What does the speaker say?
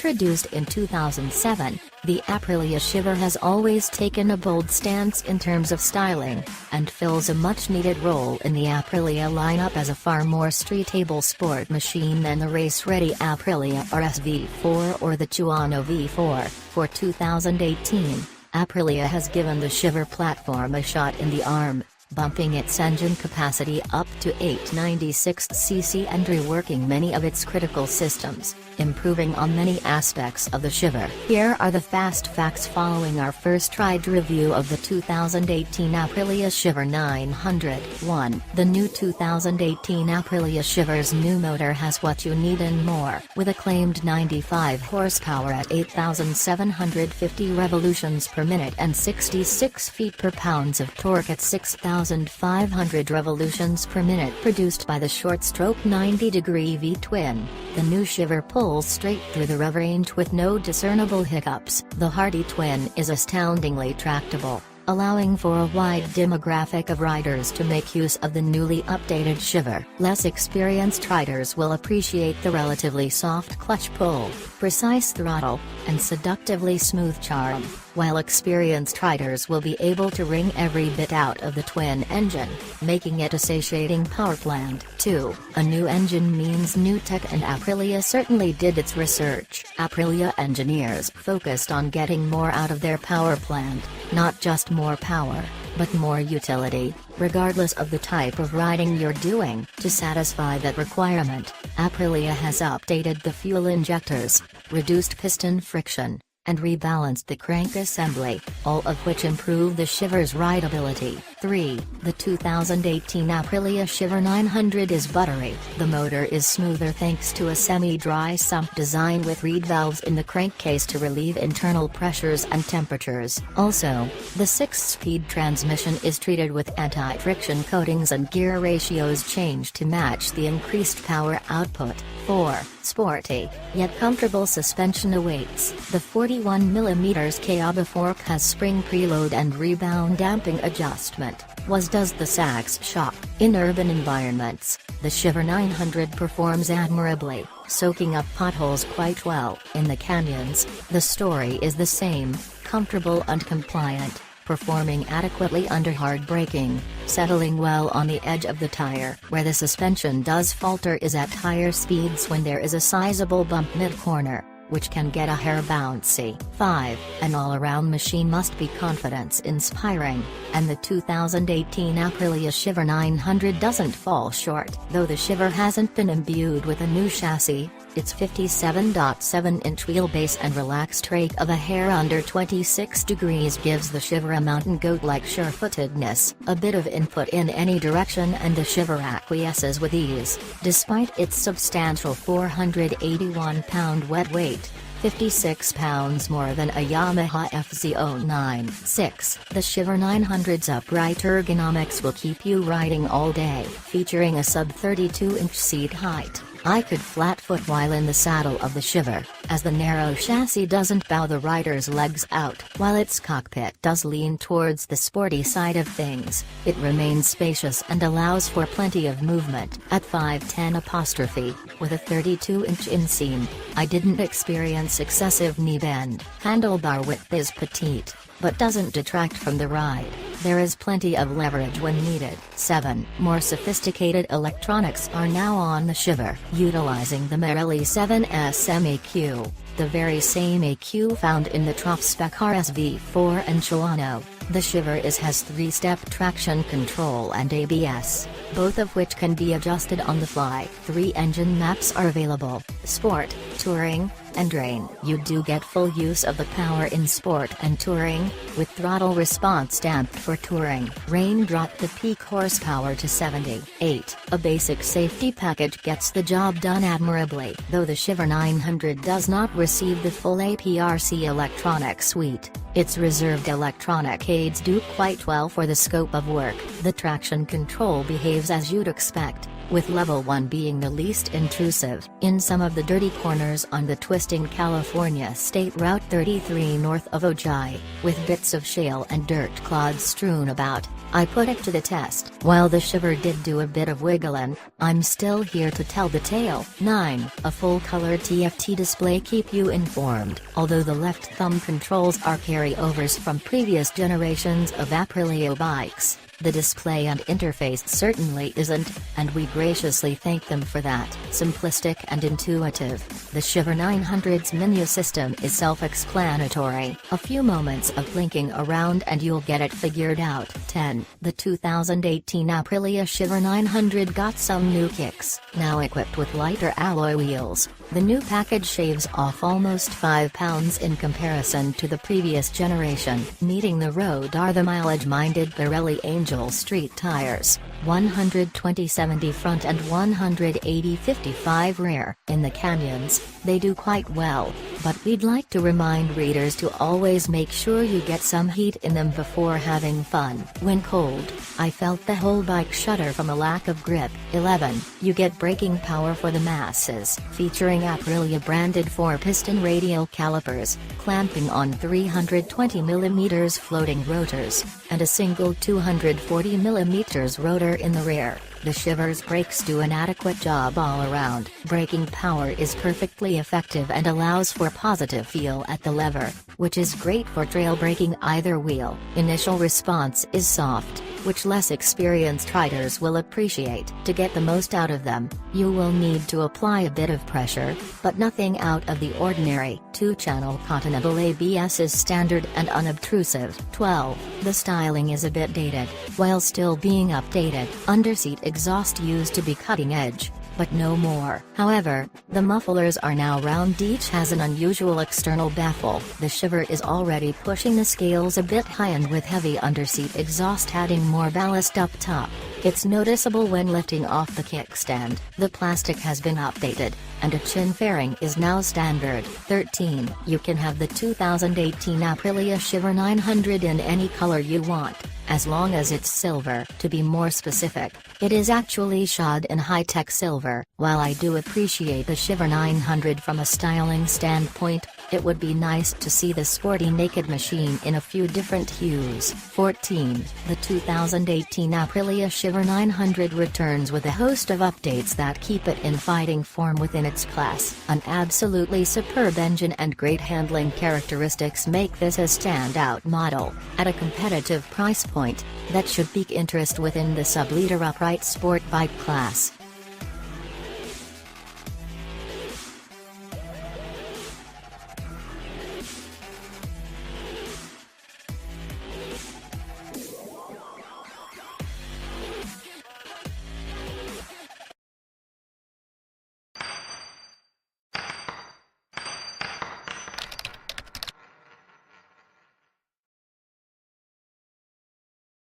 Introduced in 2007, the Aprilia Shiver has always taken a bold stance in terms of styling, and fills a much-needed role in the Aprilia lineup as a far more street-able sport machine than the race-ready Aprilia RS V4 or the Tuono V4. For 2018, Aprilia has given the Shiver platform a shot in the arm, bumping its engine capacity up to 896cc and reworking many of its critical systems, improving on many aspects of the Shiver. Here are the fast facts following our first tried review of the 2018 Aprilia Shiver 900. 1. The new 2018 Aprilia Shiver's new motor has what you need and more. With a claimed 95 horsepower at 8,750 revolutions per minute and 66 feet-per-pound of torque at 6,500 revolutions per minute produced by the short-stroke 90-degree V-twin, the new Shiver pulls straight through the rev range with no discernible hiccups. The hardy twin is astoundingly tractable, allowing for a wide demographic of riders to make use of the newly updated Shiver. Less experienced riders will appreciate the relatively soft clutch pull, precise throttle, and seductively smooth charm, while experienced riders will be able to wring every bit out of the twin engine, making it a satiating power plant. 2. A new engine means new tech, and Aprilia certainly did its research. Aprilia engineers focused on getting more out of their power plant, not just more power, but more utility, regardless of the type of riding you're doing. To satisfy that requirement, Aprilia has updated the fuel injectors, reduced piston friction, and rebalanced the crank assembly, all of which improve the Shiver's rideability. 3. The 2018 Aprilia Shiver 900 is buttery. The motor is smoother thanks to a semi-dry sump design with reed valves in the crankcase to relieve internal pressures and temperatures. Also, the 6-speed transmission is treated with anti-friction coatings and gear ratios changed to match the increased power output. 4. Sporty, yet comfortable suspension awaits. The 41mm Kayaba fork has spring preload and rebound damping adjustment, as does the Sax shock. In urban environments, the Shiver 900 performs admirably, soaking up potholes quite well. In the canyons, the story is the same, comfortable and compliant, performing adequately under hard braking, settling well on the edge of the tire. Where the suspension does falter is at higher speeds when there is a sizable bump mid-corner, which can get a hair bouncy. 5. An all-around machine must be confidence-inspiring, and the 2018 Aprilia Shiver 900 doesn't fall short. Though the Shiver hasn't been imbued with a new chassis, its 57.7-inch wheelbase and relaxed rake of a hair under 26 degrees gives the Shiver a mountain goat-like sure-footedness, a bit of input in any direction, and the Shiver acquiesces with ease, despite its substantial 481-pound wet weight. 56 pounds more than a Yamaha FZ09. 6. The Shiver 900's upright ergonomics will keep you riding all day. Featuring a sub-32-inch seat height, I could flat-foot while in the saddle of the Shiver, as the narrow chassis doesn't bow the rider's legs out. While its cockpit does lean towards the sporty side of things, it remains spacious and allows for plenty of movement. At 5'10", with a 32-inch inseam, I didn't experience excessive knee bend. Handlebar width is petite, but doesn't detract from the ride. There is plenty of leverage when needed. 7. More sophisticated electronics are now on the Shiver. Utilizing the Marelli 7S EQ, the very same EQ found in the top-spec RS V4 and Tuono, the Shiver has 3-step traction control and ABS, both of which can be adjusted on the fly. 3 engine maps are available: Sport, Touring, and Rain. You do get full use of the power in Sport and Touring, with throttle response damped for Touring. Rain dropped the peak horsepower to 70. 8. A basic safety package gets the job done admirably. Though the Shiver 900 does not receive the full APRC electronic suite, its reserved electronic aids do quite well for the scope of work. The traction control behaves as you'd expect, with level 1 being the least intrusive. In some of the dirty corners on the twisting California State Route 33 north of Ojai, with bits of shale and dirt clods strewn about, I put it to the test. While the Shiver did do a bit of wiggling, I'm still here to tell the tale. 9. A full-color TFT display keep you informed. Although the left thumb controls are carryovers from previous generations of Aprilia bikes, the display and interface certainly isn't, and we graciously thank them for that. Simplistic and intuitive, the Shiver 900's menu system is self-explanatory. A few moments of blinking around and you'll get it figured out. 10. The 2018 Aprilia Shiver 900 got some new kicks. Now equipped with lighter alloy wheels, the new package shaves off almost 5 pounds in comparison to the previous generation. Meeting the road are the mileage-minded Marelli Angel street tires, 120/70 front and 180/55 rear. In the canyons, they do quite well, but we'd like to remind readers to always make sure you get some heat in them before having fun. When cold, I felt the whole bike shudder from a lack of grip. 11. You get braking power for the masses. Featuring Aprilia branded 4-piston radial calipers, clamping on 320mm floating rotors, and a single 240mm rotor in the rear, the Shiver's brakes do an adequate job all around. Braking power is perfectly effective and allows for positive feel at the lever, which is great for trail braking either wheel. Initial response is soft, which less experienced riders will appreciate. To get the most out of them, you will need to apply a bit of pressure, but nothing out of the ordinary. 2-channel continental ABS is standard and unobtrusive. 12. The styling is a bit dated, while still being updated. Underseat exhaust used to be cutting edge, but no more. However, the mufflers are now round. Each has an unusual external baffle. The Shiver is already pushing the scales a bit high, and with heavy underseat exhaust adding more ballast up top, it's noticeable when lifting off the kickstand. The plastic has been updated, and a chin fairing is now standard. 13. You can have the 2018 Aprilia Shiver 900 in any color you want, as long as it's silver. To be more specific, it is actually shod in high-tech silver. While I do appreciate the Shiver 900 from a styling standpoint, it would be nice to see the sporty naked machine in a few different hues. 14. The 2018 Aprilia Shiver 900 returns with a host of updates that keep it in fighting form within its class. An absolutely superb engine and great handling characteristics make this a standout model, at a competitive price point, that should pique interest within the sub-liter upright sport bike class.